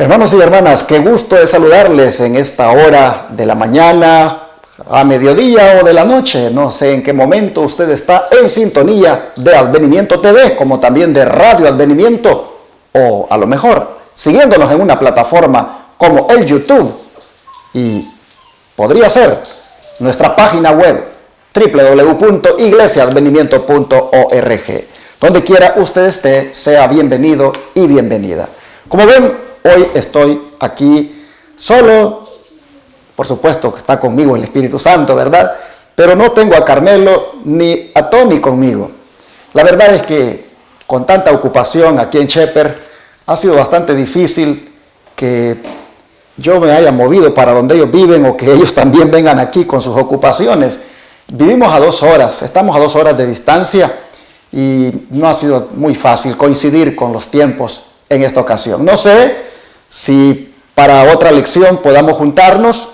Hermanos y hermanas, qué gusto es saludarles en esta hora de la mañana, a mediodía o de la noche. No sé en qué momento usted está en sintonía de Advenimiento TV, como también de Radio Advenimiento, o a lo mejor siguiéndonos en una plataforma como el YouTube, y podría ser nuestra página web www.iglesiaadvenimiento.org. Donde quiera usted esté, sea bienvenido y bienvenida. Como ven, hoy estoy aquí solo. Por supuesto que está conmigo el Espíritu Santo, ¿verdad? Pero no tengo a Carmelo ni a Tony conmigo. La verdad es que con tanta ocupación aquí en Shepherd ha sido bastante difícil que yo me haya movido para donde ellos viven o que ellos también vengan aquí con sus ocupaciones. Vivimos a 2 horas, estamos a 2 horas de distancia y no ha sido muy fácil coincidir con los tiempos en esta ocasión. No sé si para otra lección podamos juntarnos,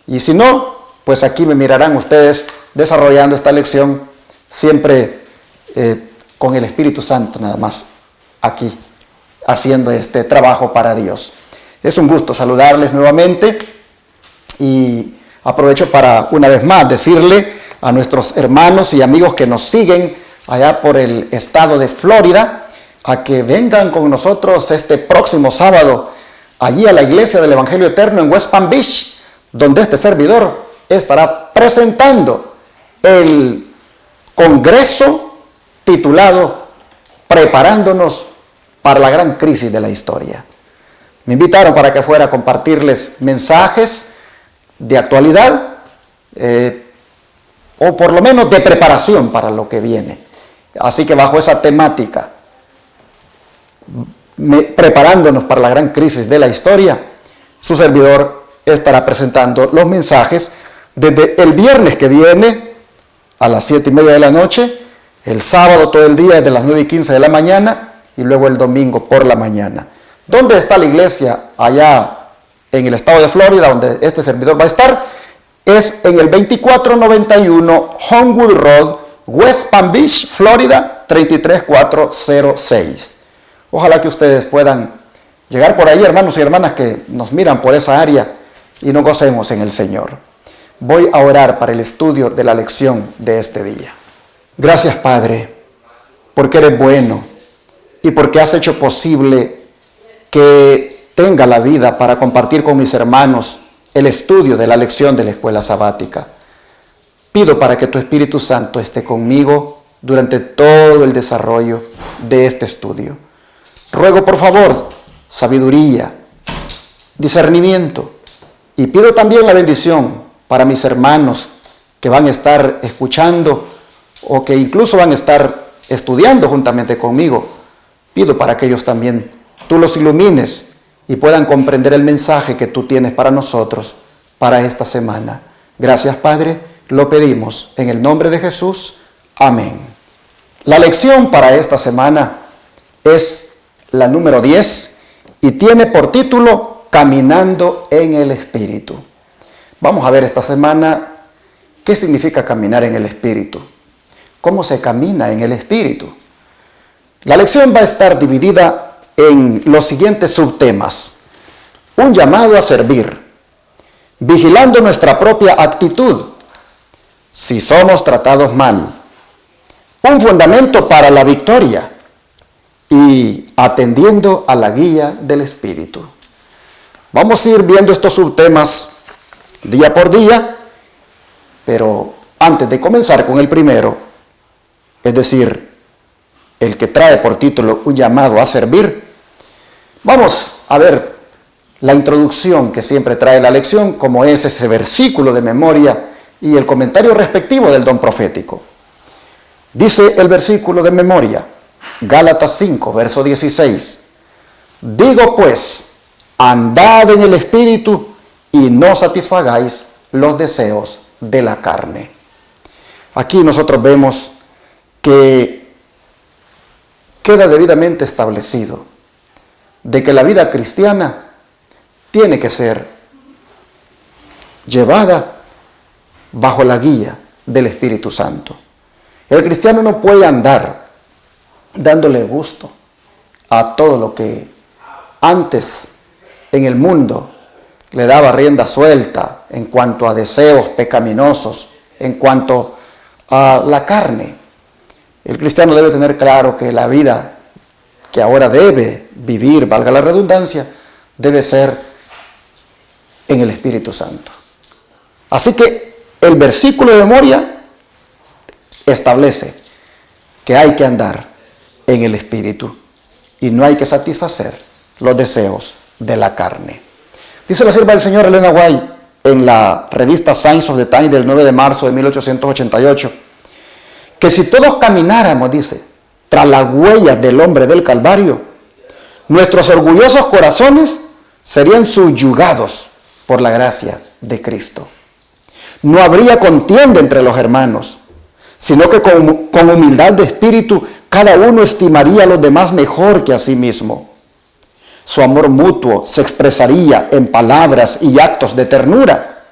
y si no, pues aquí me mirarán ustedes desarrollando esta lección siempre con el Espíritu Santo nada más, aquí haciendo este trabajo para Dios. Es un gusto saludarles nuevamente y aprovecho para una vez más decirle a nuestros hermanos y amigos que nos siguen allá por el estado de Florida, a que vengan con nosotros este próximo sábado allí a la Iglesia del Evangelio Eterno en West Palm Beach, donde este servidor estará presentando el congreso titulado Preparándonos para la gran crisis de la historia. Me invitaron para que fuera a compartirles mensajes de actualidad, o por lo menos de preparación para lo que viene. Así que bajo esa temática, preparándonos para la gran crisis de la historia, su servidor estará presentando los mensajes desde el viernes que viene a las 7:30 de la noche, el sábado todo el día desde las 9:15 de la mañana y luego el domingo por la mañana. ¿Dónde está la iglesia? Allá en el estado de Florida, donde este servidor va a estar, es en el 2491 Homewood Road, West Palm Beach, Florida, 33406. Ojalá que ustedes puedan llegar por ahí, hermanos y hermanas que nos miran por esa área, y nos gocemos en el Señor. Voy a orar para el estudio de la lección de este día. Gracias, Padre, porque eres bueno y porque has hecho posible que tenga la vida para compartir con mis hermanos el estudio de la lección de la escuela sabática. Pido para que tu Espíritu Santo esté conmigo durante todo el desarrollo de este estudio. Ruego por favor sabiduría, discernimiento, y pido también la bendición para mis hermanos que van a estar escuchando o que incluso van a estar estudiando juntamente conmigo. Pido para que ellos también tú los ilumines y puedan comprender el mensaje que tú tienes para nosotros para esta semana. Gracias, Padre, lo pedimos en el nombre de Jesús. Amén. La lección para esta semana es la número 10 y tiene por título Caminando en el Espíritu. Vamos a ver esta semana qué significa caminar en el Espíritu, cómo se camina en el Espíritu. La lección va a estar dividida en los siguientes subtemas: un llamado a servir, vigilando nuestra propia actitud, si somos tratados mal, un fundamento para la victoria y atendiendo a la guía del Espíritu. Vamos a ir viendo estos subtemas día por día, pero antes de comenzar con el primero, es decir, el que trae por título un llamado a servir, vamos a ver la introducción que siempre trae la lección, como es ese versículo de memoria y el comentario respectivo del don profético. Dice el versículo de memoria, Gálatas 5, verso 16. Digo pues, andad en el Espíritu y no satisfagáis los deseos de la carne. Aquí nosotros vemos que queda debidamente establecido de que la vida cristiana tiene que ser llevada bajo la guía del Espíritu Santo. El cristiano no puede andar dándole gusto a todo lo que antes en el mundo le daba rienda suelta en cuanto a deseos pecaminosos, en cuanto a la carne. El cristiano debe tener claro que la vida que ahora debe vivir, valga la redundancia, debe ser en el Espíritu Santo. Así que el versículo de memoria establece que hay que andar en el Espíritu y no hay que satisfacer los deseos de la carne. Dice la sierva del Señor Elena White en la revista Signs of the Times del 9 de marzo de 1888, que si todos camináramos, dice, tras las huellas del hombre del Calvario, nuestros orgullosos corazones serían subyugados por la gracia de Cristo. No habría contienda entre los hermanos, sino que con humildad de espíritu cada uno estimaría a los demás mejor que a sí mismo. Su amor mutuo se expresaría en palabras y actos de ternura,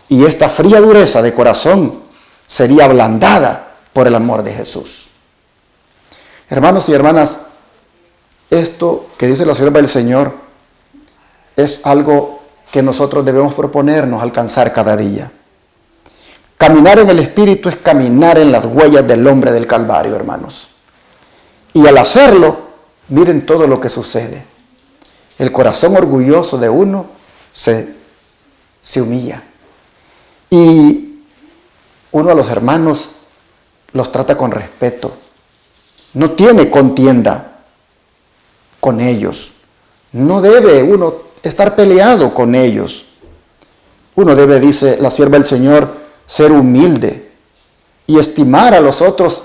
y esta fría dureza de corazón sería ablandada por el amor de Jesús. Hermanos y hermanas, esto que dice la sierva del Señor es algo que nosotros debemos proponernos alcanzar cada día. Caminar en el Espíritu es caminar en las huellas del hombre del Calvario, hermanos. Y al hacerlo, miren todo lo que sucede. El corazón orgulloso de uno se humilla. Y uno a los hermanos los trata con respeto. No tiene contienda con ellos. No debe uno estar peleado con ellos. Uno debe, dice la sierva del Señor, ser humilde y estimar a los otros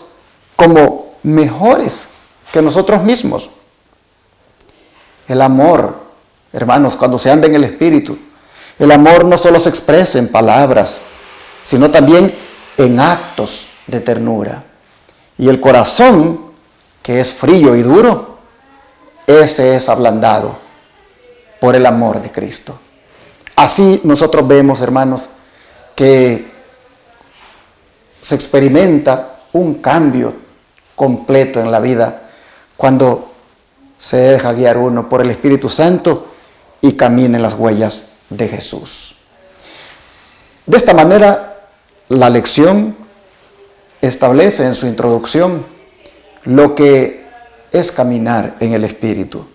como mejores que nosotros mismos. El amor, hermanos, cuando se anda en el Espíritu, el amor no solo se expresa en palabras, sino también en actos de ternura. Y el corazón, que es frío y duro, ese es ablandado por el amor de Cristo. Así nosotros vemos, hermanos, que se experimenta un cambio completo en la vida cuando se deja guiar uno por el Espíritu Santo y camina en las huellas de Jesús. De esta manera, la lección establece en su introducción lo que es caminar en el Espíritu.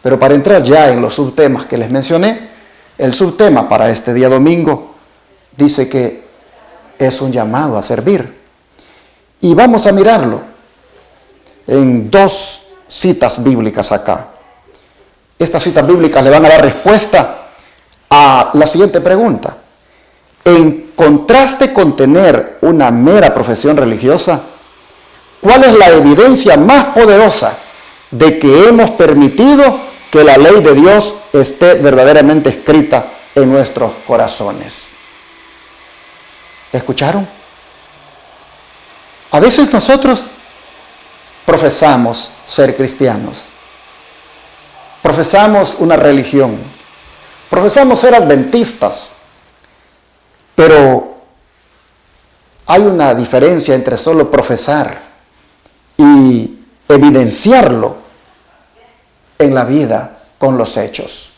Pero para entrar ya en los subtemas que les mencioné, el subtema para este día domingo dice que es un llamado a servir. Y vamos a mirarlo en dos citas bíblicas acá. Estas citas bíblicas le van a dar respuesta a la siguiente pregunta. En contraste con tener una mera profesión religiosa, ¿cuál es la evidencia más poderosa de que hemos permitido que la ley de Dios esté verdaderamente escrita en nuestros corazones? ¿Escucharon? A veces nosotros profesamos ser cristianos, profesamos una religión, profesamos ser adventistas, pero hay una diferencia entre solo profesar y evidenciarlo en la vida con los hechos.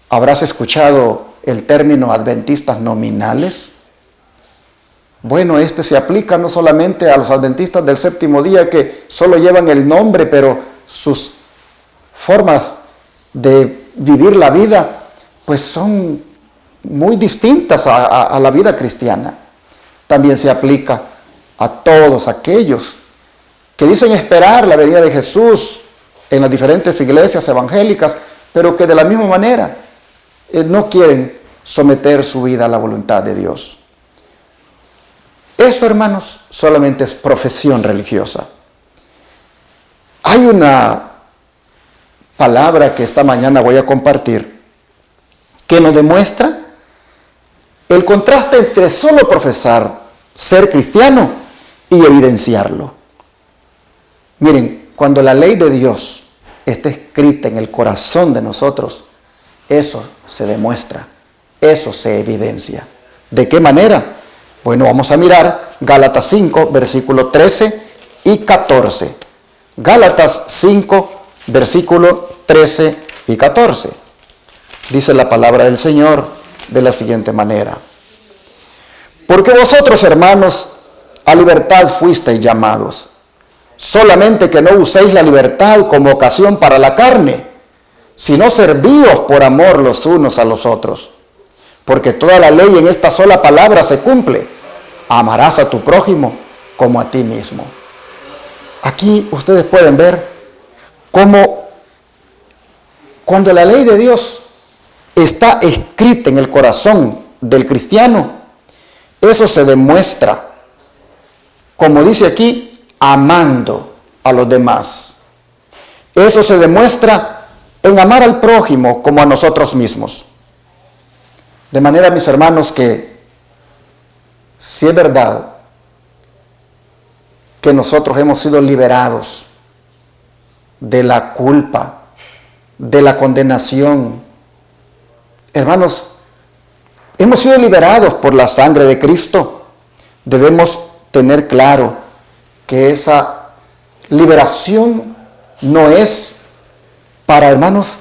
¿Habrás escuchado el término adventistas nominales? Bueno, este se aplica no solamente a los adventistas del séptimo día que solo llevan el nombre, pero sus formas de vivir la vida pues son muy distintas a la vida cristiana. También se aplica a todos aquellos que dicen esperar la venida de Jesús en las diferentes iglesias evangélicas, pero que de la misma manera no quieren someter su vida a la voluntad de Dios. Eso, hermanos, solamente es profesión religiosa. Hay una palabra que esta mañana voy a compartir que nos demuestra el contraste entre solo profesar ser cristiano y evidenciarlo. Miren, cuando la ley de Dios está escrita en el corazón de nosotros, eso se demuestra, eso se evidencia. ¿De qué manera? Bueno, vamos a mirar Gálatas 5, versículo 13 y 14. Gálatas 5, versículo 13 y 14. Dice la palabra del Señor de la siguiente manera: porque vosotros, hermanos, a libertad fuisteis llamados, solamente que no uséis la libertad como ocasión para la carne, sino servíos por amor los unos a los otros. Porque toda la ley en esta sola palabra se cumple: amarás a tu prójimo como a ti mismo. Aquí ustedes pueden ver cómo cuando la ley de Dios está escrita en el corazón del cristiano, eso se demuestra, como dice aquí, amando a los demás. Eso se demuestra en amar al prójimo como a nosotros mismos. De manera, mis hermanos, que si es verdad que nosotros hemos sido liberados de la culpa, de la condenación, hermanos, hemos sido liberados por la sangre de Cristo. Debemos tener claro que esa liberación no es para, hermanos,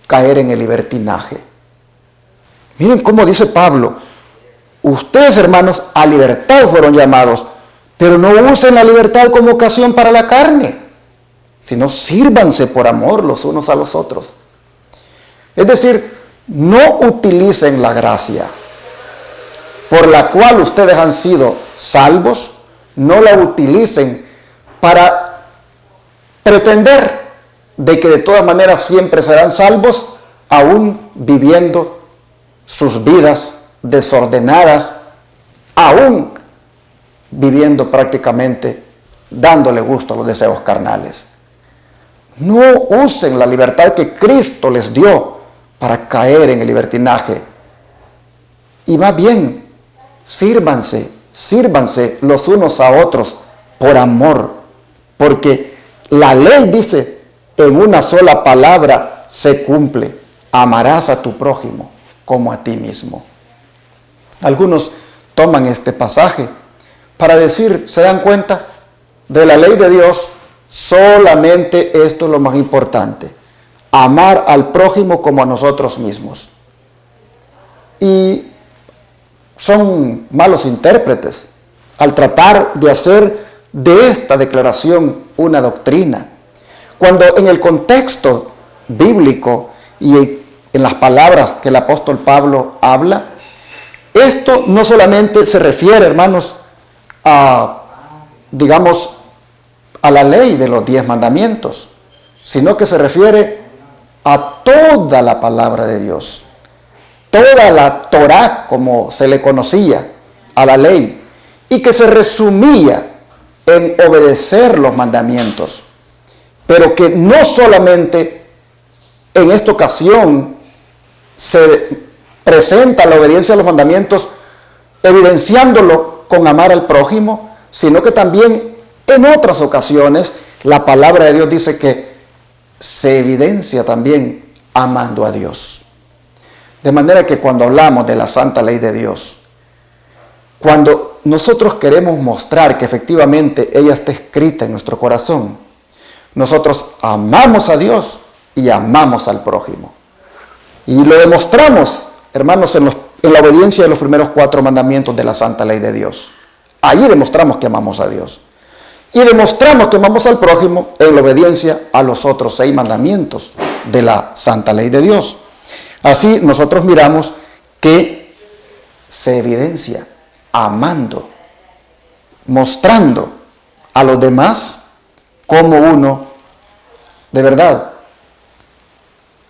caer en el libertinaje. Miren cómo dice Pablo: ustedes, hermanos, a libertad fueron llamados, pero no usen la libertad como ocasión para la carne, sino sírvanse por amor los unos a los otros. Es decir, no utilicen la gracia por la cual ustedes han sido salvos, no la utilicen para pretender de que de todas maneras siempre serán salvos, aún viviendo sus vidas desordenadas, aún viviendo prácticamente dándole gusto a los deseos carnales. No usen la libertad que Cristo les dio para caer en el libertinaje. Y más bien, sírvanse los unos a otros por amor. Porque la ley dice, en una sola palabra se cumple: amarás a tu prójimo como a ti mismo. Algunos toman este pasaje para decir, ¿se dan cuenta? De la ley de Dios, solamente esto es lo más importante: amar al prójimo como a nosotros mismos. Y son malos intérpretes al tratar de hacer de esta declaración una doctrina, cuando en el contexto bíblico y en las palabras que el apóstol Pablo habla, esto no solamente se refiere, hermanos, a, digamos, a la ley de los 10 mandamientos, sino que se refiere a toda la palabra de Dios, toda la Torá, como se le conocía a la ley, y que se resumía en obedecer los mandamientos, pero que no solamente en esta ocasión se presenta la obediencia a los mandamientos evidenciándolo con amar al prójimo, sino que también en otras ocasiones la palabra de Dios dice que se evidencia también amando a Dios. De manera que cuando hablamos de la santa ley de Dios, cuando nosotros queremos mostrar que efectivamente ella está escrita en nuestro corazón, nosotros amamos a Dios y amamos al prójimo. Y lo demostramos, hermanos, en la obediencia de los primeros 4 mandamientos de la santa ley de Dios. Allí demostramos que amamos a Dios. Y demostramos que amamos al prójimo en la obediencia a los otros 6 mandamientos de la santa ley de Dios. Así nosotros miramos que se evidencia amando, mostrando a los demás cómo uno de verdad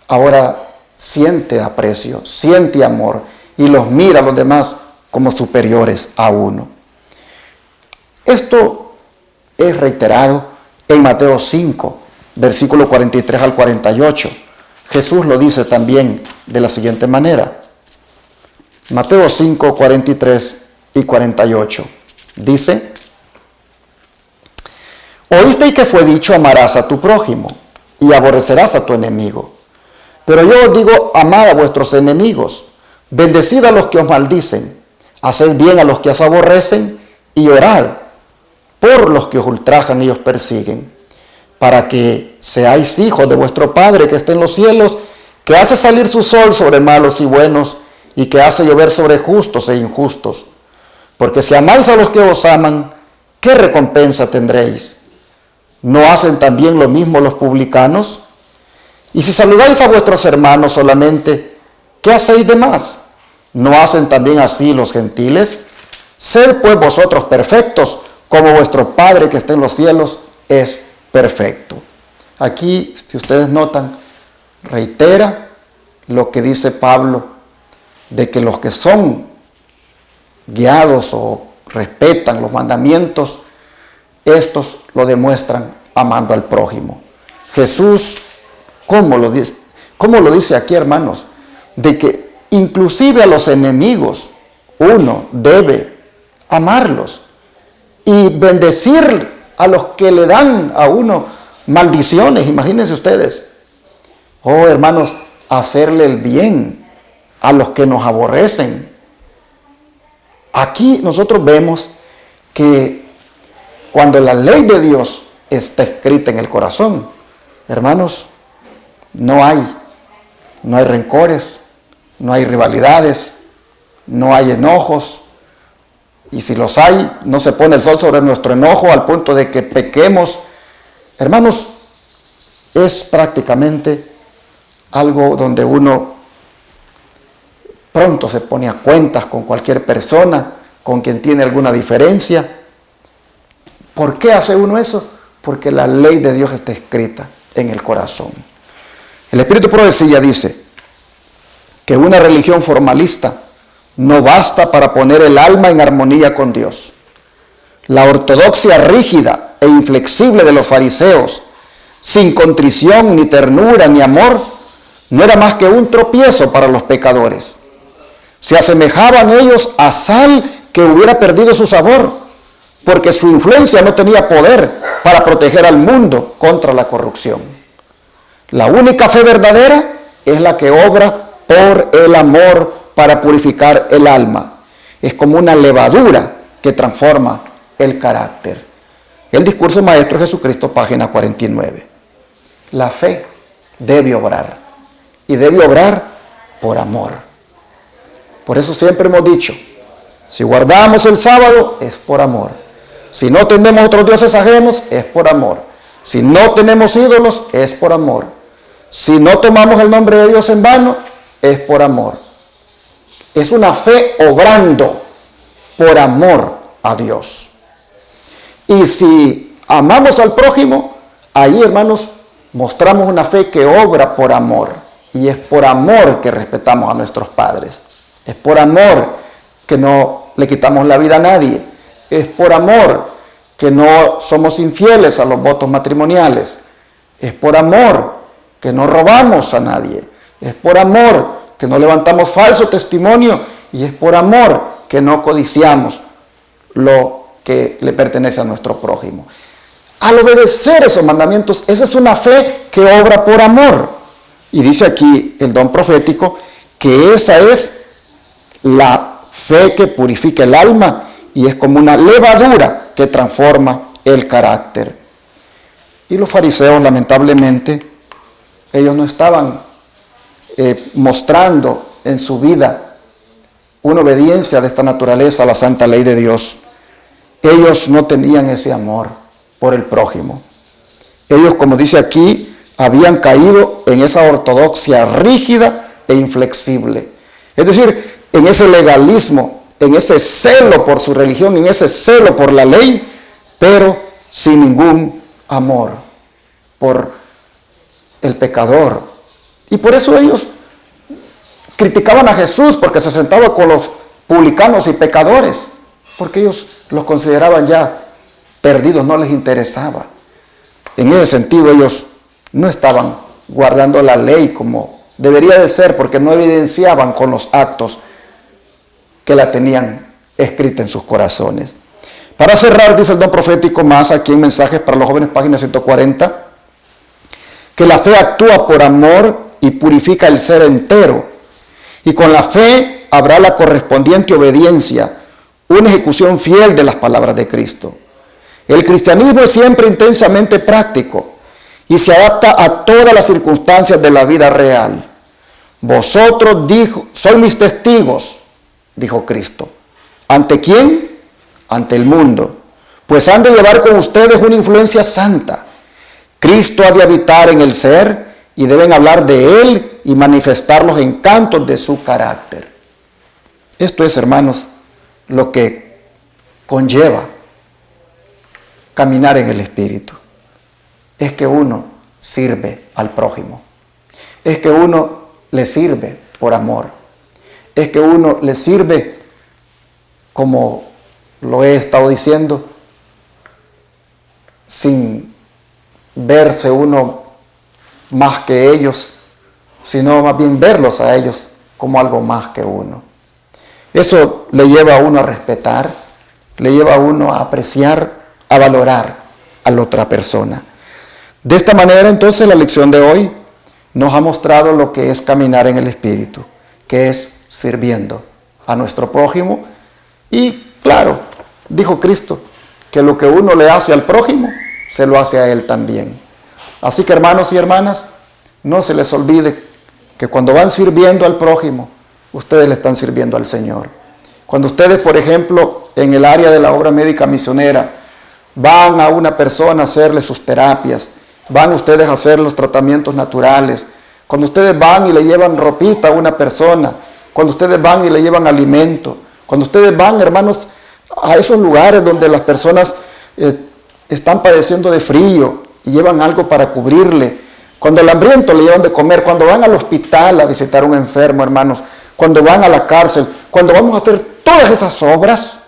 ahora siente aprecio, siente amor y los mira a los demás como superiores a uno. Esto es reiterado en Mateo 5, versículo 43 al 48. Jesús lo dice también de la siguiente manera. Mateo 5, 43 y 48. Dice: oísteis que fue dicho, amarás a tu prójimo y aborrecerás a tu enemigo. Pero yo os digo, amad a vuestros enemigos, bendecid a los que os maldicen, haced bien a los que os aborrecen y orad por los que os ultrajan y os persiguen, para que seáis hijos de vuestro Padre que está en los cielos, que hace salir su sol sobre malos y buenos, y que hace llover sobre justos e injustos. Porque si amáis a los que os aman, ¿qué recompensa tendréis? ¿No hacen también lo mismo los publicanos? Y si saludáis a vuestros hermanos solamente, ¿qué hacéis de más? ¿No hacen también así los gentiles? Sed pues vosotros perfectos, como vuestro Padre que está en los cielos es perfecto. Aquí, si ustedes notan, reitera lo que dice Pablo, de que los que son guiados o respetan los mandamientos, estos lo demuestran amando al prójimo. Jesús, ¿cómo lo dice aquí, hermanos? De que inclusive a los enemigos uno debe amarlos y bendecir a los que le dan a uno maldiciones. Imagínense ustedes. Oh, hermanos, hacerle el bien a los que nos aborrecen. Aquí nosotros vemos que cuando la ley de Dios está escrita en el corazón, hermanos, no hay rencores, no hay rivalidades, no hay enojos. Y si los hay, no se pone el sol sobre nuestro enojo al punto de que pequemos. Hermanos, es prácticamente algo donde uno pronto se pone a cuentas con cualquier persona con quien tiene alguna diferencia. ¿Por qué hace uno eso? Porque la ley de Dios está escrita en el corazón. El Espíritu de Profecía dice que una religión formalista no basta para poner el alma en armonía con Dios. La ortodoxia rígida e inflexible de los fariseos, sin contrición, ni ternura, ni amor, no era más que un tropiezo para los pecadores. Se asemejaban ellos a sal que hubiera perdido su sabor, porque su influencia no tenía poder para proteger al mundo contra la corrupción. La única fe verdadera es la que obra por el amor para purificar el alma. Es como una levadura que transforma el carácter. El discurso maestro de Jesucristo, página 49. La fe debe obrar, y debe obrar por amor. Por eso siempre hemos dicho, si guardamos el sábado es por amor. Si no tenemos otros dioses ajenos es por amor. Si no tenemos ídolos es por amor. Si no tomamos el nombre de Dios en vano es por amor. Es una fe obrando por amor a Dios. Y si amamos al prójimo, ahí, hermanos, mostramos una fe que obra por amor. Y es por amor que respetamos a nuestros padres. Es por amor que no le quitamos la vida a nadie. Es por amor que no somos infieles a los votos matrimoniales. Es por amor que no robamos a nadie. Es por amor que no levantamos falso testimonio. Y es por amor que no codiciamos lo que le pertenece a nuestro prójimo. Al obedecer esos mandamientos, esa es una fe que obra por amor. Y dice aquí el don profético que esa es la fe que purifica el alma y es como una levadura que transforma el carácter. Y los fariseos, lamentablemente, ellos no estaban mostrando en su vida una obediencia de esta naturaleza a la santa ley de Dios. Ellos no tenían ese amor por el prójimo. Ellos, como dice aquí, habían caído en esa ortodoxia rígida e inflexible. Es decir, en ese legalismo, en ese celo por su religión, en ese celo por la ley, pero sin ningún amor por el pecador. Y por eso ellos criticaban a Jesús, porque se sentaba con los publicanos y pecadores, porque ellos los consideraban ya perdidos, no les interesaba. En ese sentido ellos no estaban guardando la ley como debería de ser, porque no evidenciaban con los actos que la tenían escrita en sus corazones. Para cerrar, dice el don profético más aquí en Mensajes para los Jóvenes, página 140, que la fe actúa por amor y purifica el ser entero. Y con la fe habrá la correspondiente obediencia, una ejecución fiel de las palabras de Cristo. El cristianismo es siempre intensamente práctico y se adapta a todas las circunstancias de la vida real. Vosotros, sois mis testigos, dijo Cristo. ¿Ante quién? Ante el mundo. Pues han de llevar con ustedes una influencia santa. Cristo ha de habitar en el ser y deben hablar de Él y manifestar los encantos de su carácter. Esto es, hermanos, lo que conlleva caminar en el Espíritu. Es que uno sirve al prójimo. Es que uno le sirve por amor. Es que uno le sirve, como lo he estado diciendo, sin verse uno más que ellos, sino más bien verlos a ellos como algo más que uno. Eso le lleva a uno a respetar, le lleva a uno a apreciar, a valorar a la otra persona. De esta manera, entonces, la lección de hoy nos ha mostrado lo que es caminar en el Espíritu, que es sirviendo a nuestro prójimo. Y claro, dijo Cristo, que lo que uno le hace al prójimo, se lo hace a él también. Así que, hermanos y hermanas, no se les olvide que cuando van sirviendo al prójimo, ustedes le están sirviendo al Señor. Cuando ustedes, por ejemplo, en el área de la obra médica misionera, van a una persona a hacerle sus terapias, van ustedes a hacer los tratamientos naturales, cuando ustedes van y le llevan ropita a una persona, cuando ustedes van y le llevan alimento, cuando ustedes van, hermanos, a esos lugares donde las personas están padeciendo de frío y llevan algo para cubrirle, cuando al hambriento le llevan de comer, cuando van al hospital a visitar a un enfermo, hermanos, cuando van a la cárcel, cuando vamos a hacer todas esas obras,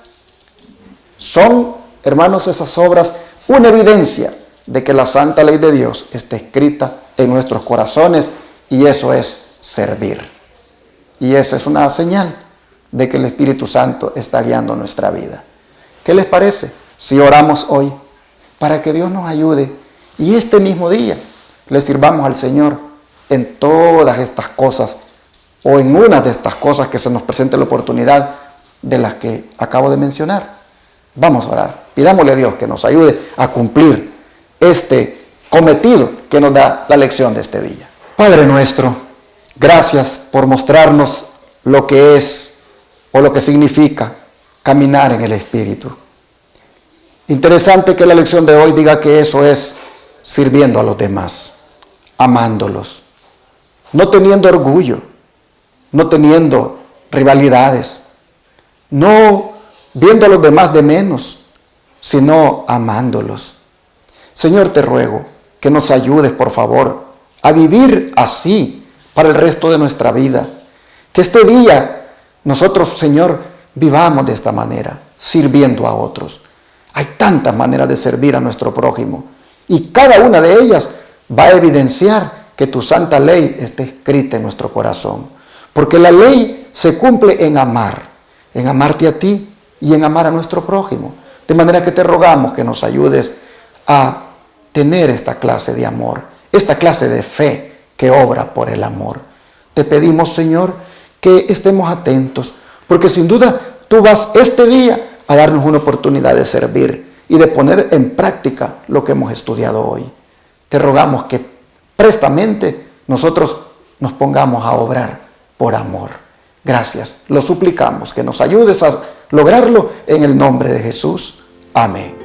son, hermanos, esas obras una evidencia de que la santa ley de Dios está escrita en nuestros corazones, y eso es servir. Y esa es una señal de que el Espíritu Santo está guiando nuestra vida. ¿Qué les parece si oramos hoy para que Dios nos ayude y este mismo día le sirvamos al Señor en todas estas cosas, o en una de estas cosas que se nos presente la oportunidad de las que acabo de mencionar? Vamos a orar. Pidámosle a Dios que nos ayude a cumplir este cometido que nos da la lección de este día. Padre nuestro, gracias por mostrarnos lo que es o lo que significa caminar en el Espíritu. Interesante que la lección de hoy diga que eso es sirviendo a los demás, amándolos, no teniendo orgullo, no teniendo rivalidades, no viendo a los demás de menos, sino amándolos. Señor, te ruego que nos ayudes, por favor, a vivir así para el resto de nuestra vida. Que este día nosotros, Señor, vivamos de esta manera, sirviendo a otros. Hay tantas maneras de servir a nuestro prójimo, y cada una de ellas va a evidenciar que tu santa ley está escrita en nuestro corazón. Porque la ley se cumple en amarte a ti y en amar a nuestro prójimo. De manera que te rogamos que nos ayudes a tener esta clase de amor, esta clase de fe que obra por el amor. Te pedimos, Señor, que estemos atentos, porque sin duda tú vas este día a darnos una oportunidad de servir y de poner en práctica lo que hemos estudiado hoy. Te rogamos que prestamente nosotros nos pongamos a obrar por amor. Gracias, lo suplicamos, que nos ayudes a lograrlo en el nombre de Jesús. Amén.